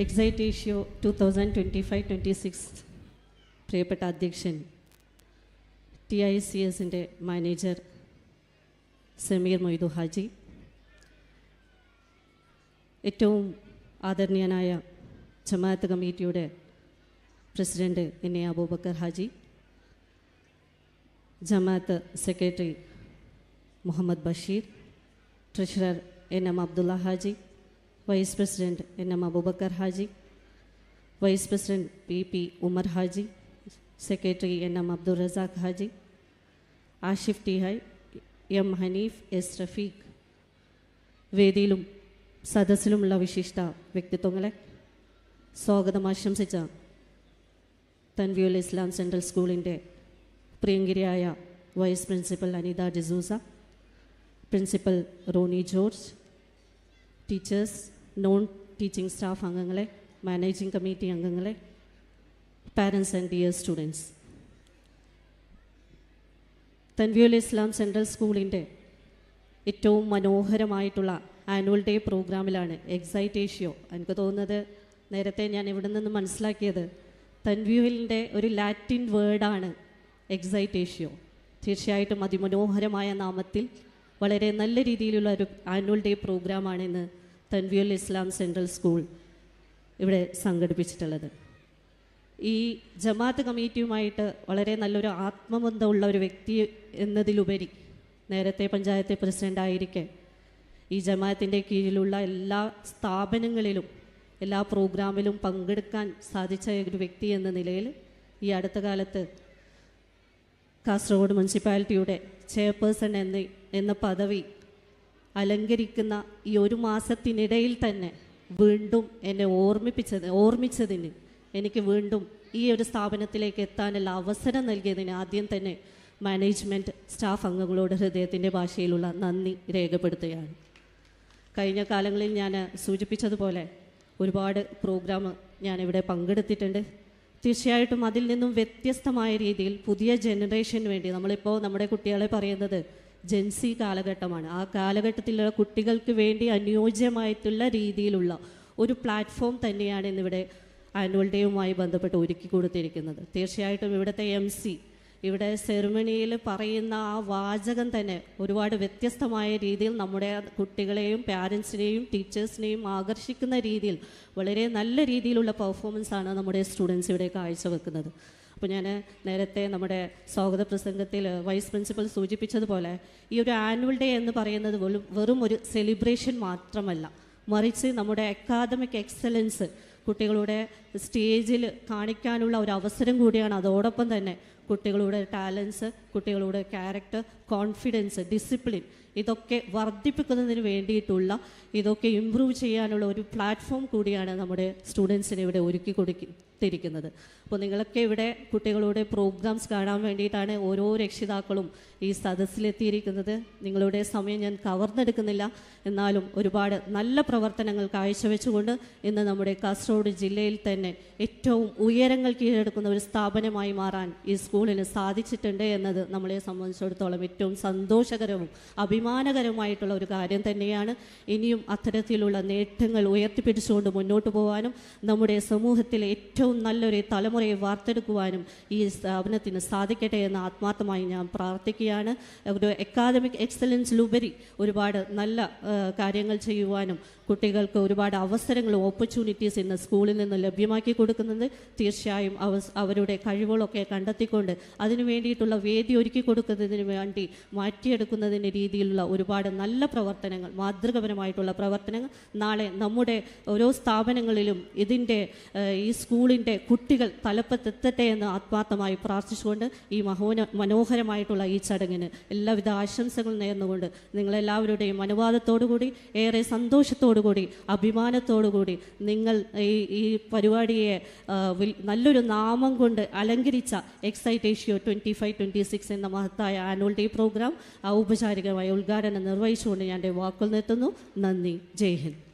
എക്സൈറ്റേഷ്യോ 2025-26 പ്രിയപ്പെട്ട അധ്യക്ഷൻ, TICSൻ്റെ മാനേജർ സമീർ മൊയ്തു ഹാജി, ഏറ്റവും ആദരണീയനായ ജമാഅത്ത് കമ്മിറ്റിയുടെ പ്രസിഡന്റ് NA അബൂബക്കർ ഹാജി, ജമാഅത്ത് secretary Muhammad Basheer, treasurer NM Abdulla Haji, vice president NM Aboobacker Haji, vice president PP Umar Haji, secretary NM Abdul Razak Haji, Ashif T ഹൈ, M ഹനീഫ്, S റഫീഖ്, വേദിയിലും സദസ്സിലുമുള്ള വിശിഷ്ട വ്യക്തിത്വങ്ങളെ, സ്വാഗതം ആശംസിച്ച തൻവീർ ഇസ്ലാം സെൻട്രൽ സ്കൂളിൻ്റെ പ്രിയങ്കരിയായ vice principal Anitha D'Souza, principal Rony George, teachers, non teaching staff അംഗങ്ങളെ, മാനേജിംഗ് കമ്മിറ്റി അംഗങ്ങളെ, parents and dear students, Tanveer Islam central സ്കൂളിൻ്റെ ഏറ്റവും മനോഹരമായിട്ടുള്ള ആനുവൽ ഡേ പ്രോഗ്രാമിലാണ് എക്സൈറ്റേഷ്യോ. എനിക്ക് തോന്നുന്നത് നേരത്തെ ഞാൻ ഇവിടെ നിന്ന് മനസ്സിലാക്കിയത് തൻവീറിൻ്റെ ഒരു ലാറ്റിൻ വേർഡാണ് എക്സൈറ്റേഷ്യോ. തീർച്ചയായിട്ടും അതിമനോഹരമായ നാമത്തിൽ വളരെ നല്ല രീതിയിലുള്ള ഒരു ആനുവൽ ഡേ പ്രോഗ്രാമാണ് ഇന്ന് തൻവീർ ഇസ്ലാം സെൻട്രൽ സ്കൂൾ ഇവിടെ സംഘടിപ്പിച്ചിട്ടുള്ളത്. ഈ ജമാഅത്ത് കമ്മിറ്റിയുമായിട്ട് വളരെ നല്ലൊരു ആത്മബന്ധമുള്ള ഒരു വ്യക്തി എന്നതിലുപരി നേരത്തെ പഞ്ചായത്ത് പ്രസിഡൻ്റായിരിക്കെ ഈ ജമാഅത്തിൻ്റെ കീഴിലുള്ള എല്ലാ സ്ഥാപനങ്ങളിലും എല്ലാ പ്രോഗ്രാമിലും പങ്കെടുക്കാൻ സാധിച്ച ഒരു വ്യക്തി എന്ന നിലയിൽ ഈ അടുത്ത കാലത്ത് കാസർഗോഡ് മുനിസിപ്പാലിറ്റിയുടെ ചെയർപേഴ്സൺ എന്ന പദവി അലങ്കരിക്കുന്ന ഈ ഒരു മാസത്തിനിടയിൽ തന്നെ വീണ്ടും എന്നെ ഓർമ്മിച്ചതിന്, എനിക്ക് വീണ്ടും ഈ ഒരു സ്ഥാപനത്തിലേക്ക് എത്താനുള്ള അവസരം നൽകിയതിന് ആദ്യം തന്നെ മാനേജ്മെൻറ്റ് സ്റ്റാഫ് അംഗങ്ങളോട് ഹൃദയത്തിൻ്റെ ഭാഷയിലുള്ള നന്ദി രേഖപ്പെടുത്തുകയാണ്. കഴിഞ്ഞ കാലങ്ങളിൽ ഞാൻ സൂചിപ്പിച്ചതുപോലെ ഒരുപാട് പ്രോഗ്രാം ഞാനിവിടെ പങ്കെടുത്തിട്ടുണ്ട്. തീർച്ചയായിട്ടും അതിൽ നിന്നും വ്യത്യസ്തമായ രീതിയിൽ പുതിയ ജനറേഷന് വേണ്ടി നമ്മളിപ്പോൾ നമ്മുടെ കുട്ടികളെ പറയുന്നത് ജെൻസി കാലഘട്ടമാണ്. ആ കാലഘട്ടത്തിലുള്ള കുട്ടികൾക്ക് വേണ്ടി അനുയോജ്യമായിട്ടുള്ള രീതിയിലുള്ള ഒരു പ്ലാറ്റ്ഫോം തന്നെയാണ് ഇന്നിവിടെ ആനുവൽ ഡേയുമായി ബന്ധപ്പെട്ട് ഒരുക്കി കൊടുത്തിരിക്കുന്നത്. തീർച്ചയായിട്ടും ഇവിടുത്തെ MC ഇവിടെ സെറിമണിയിൽ പറയുന്ന ആ വാചകം തന്നെ ഒരുപാട് വ്യത്യസ്തമായ രീതിയിൽ നമ്മുടെ കുട്ടികളെയും പാരൻസിനെയും ടീച്ചേഴ്സിനെയും ആകർഷിക്കുന്ന രീതിയിൽ വളരെ നല്ല രീതിയിലുള്ള പെർഫോമൻസാണ് നമ്മുടെ സ്റ്റുഡൻസ് ഇവിടെ കാഴ്ചവെക്കുന്നത്. അപ്പോൾ ഞാൻ നേരത്തെ നമ്മുടെ സ്വാഗത പ്രസംഗത്തിൽ വൈസ് പ്രിൻസിപ്പൽ സൂചിപ്പിച്ചതുപോലെ ഈ ഒരു ആനുവൽ ഡേ എന്ന് പറയുന്നത് വെറും ഒരു സെലിബ്രേഷൻ മാത്രമല്ല, മറിച്ച് നമ്മുടെ അക്കാദമിക് എക്സലൻസ് കുട്ടികളുടെ സ്റ്റേജിൽ കാണിക്കാനുള്ള ഒരു അവസരം കൂടിയാണ്. അതോടൊപ്പം തന്നെ കുട്ടികളുടെ ടാലൻസ്, കുട്ടികളുടെ ക്യാരക്ടർ, കോൺഫിഡൻസ്, ഡിസിപ്ലിൻ ഇതൊക്കെ വർദ്ധിപ്പിക്കുന്നതിന് വേണ്ടിയിട്ടുള്ള, ഇതൊക്കെ ഇമ്പ്രൂവ് ചെയ്യാനുള്ള ഒരു പ്ലാറ്റ്ഫോം കൂടിയാണ് നമ്മുടെ സ്റ്റുഡൻസിനെ ഇവിടെ ഒരുക്കി കൊടുത്തിരിക്കുന്നത്. അപ്പോൾ നിങ്ങളൊക്കെ ഇവിടെ കുട്ടികളുടെ പ്രോഗ്രാംസ് കാണാൻ വേണ്ടിയിട്ടാണ് ഓരോ രക്ഷിതാക്കളും ഈ സദസ്സിലെത്തിയിരിക്കുന്നത്. നിങ്ങളുടെ സമയം ഞാൻ കവർന്നെടുക്കുന്നില്ല, എന്നാലും ഒരുപാട് നല്ല പ്രവർത്തനങ്ങൾ കാഴ്ചവെച്ചുകൊണ്ട് ഇന്ന് നമ്മുടെ കാസർഗോഡ് ജില്ലയിൽ തന്നെ ഏറ്റവും ഉയരങ്ങൾ കീഴടക്കുന്ന ഒരു സ്ഥാപനമായി മാറാൻ ഈ സ്കൂളിന് സാധിച്ചിട്ടുണ്ട് എന്നത് നമ്മളെ സംബന്ധിച്ചിടത്തോളം ഏറ്റവും സന്തോഷകരവും അഭിമാനകരമായിട്ടുള്ള ഒരു കാര്യം തന്നെയാണ്. ഇനിയും അത്തരത്തിലുള്ള നേട്ടങ്ങൾ ഉയർത്തിപ്പിടിച്ചുകൊണ്ട് മുന്നോട്ട് പോകാനും നമ്മുടെ സമൂഹത്തിലെ ഏറ്റവും നല്ലൊരു തലമുറയെ വാർത്തെടുക്കുവാനും ഈ സ്ഥാപനത്തിന് സാധിക്കട്ടെ എന്ന് ആത്മാർത്ഥമായി ഞാൻ പ്രാർത്ഥിക്കുകയാണ്. ഒരു അക്കാദമിക് എക്സലൻസിലുപരി ഒരുപാട് നല്ല കാര്യങ്ങൾ ചെയ്യുവാനും കുട്ടികൾക്ക് ഒരുപാട് അവസരങ്ങളും ഓപ്പർച്യൂണിറ്റീസ് ഇന്ന് സ്കൂളിൽ നിന്ന് ലഭ്യമാക്കി കൊടുക്കുന്നത് തീർച്ചയായും അവരുടെ കഴിവുകളൊക്കെ കണ്ടെത്തിക്കൊണ്ട് അതിനു വേണ്ടിയിട്ടുള്ള വേദി ഒരുക്കി കൊടുക്കുന്നതിന് വേണ്ടി മാറ്റിയെടുക്കുന്നതിന് രീതിയിലുള്ള ഒരുപാട് നല്ല പ്രവർത്തനങ്ങൾ, മാതൃകപരമായിട്ടുള്ള പ്രവർത്തനങ്ങൾ നാളെ നമ്മുടെ ഓരോ സ്ഥാപനങ്ങളിലും ഈ സ്കൂളിൻ്റെ കുട്ടികൾ തലപ്പത്തെത്തട്ടെ എന്ന് ആത്മാർത്ഥമായി പ്രാർത്ഥിച്ചുകൊണ്ട് ഈ മനോഹരമായിട്ടുള്ള ഈ ചടങ്ങിന് എല്ലാവിധ ആശംസകളും നേർന്നുകൊണ്ട് നിങ്ങളെല്ലാവരുടെയും അനുവാദത്തോടുകൂടി ഏറെ സന്തോഷത്തോടുകൂടി അഭിമാനത്തോടുകൂടി നിങ്ങൾ ഈ പരിപാടിയെ നല്ലൊരു നാമം കൊണ്ട് അലങ്കരിച്ച എക്സൈറ്റേഷ്യോ 25-26 എന്ന മഹത്തായ ആനുവൽ ഡേ പ്രോഗ്രാം ഔപചാരികമായ ഉദ്ഘാടനം നിർവഹിച്ചുകൊണ്ട് ഞാൻ എൻ്റെ വാക്കുകൾ നിർത്തുന്നു. നന്ദി. ജയ് ഹിന്ദ്.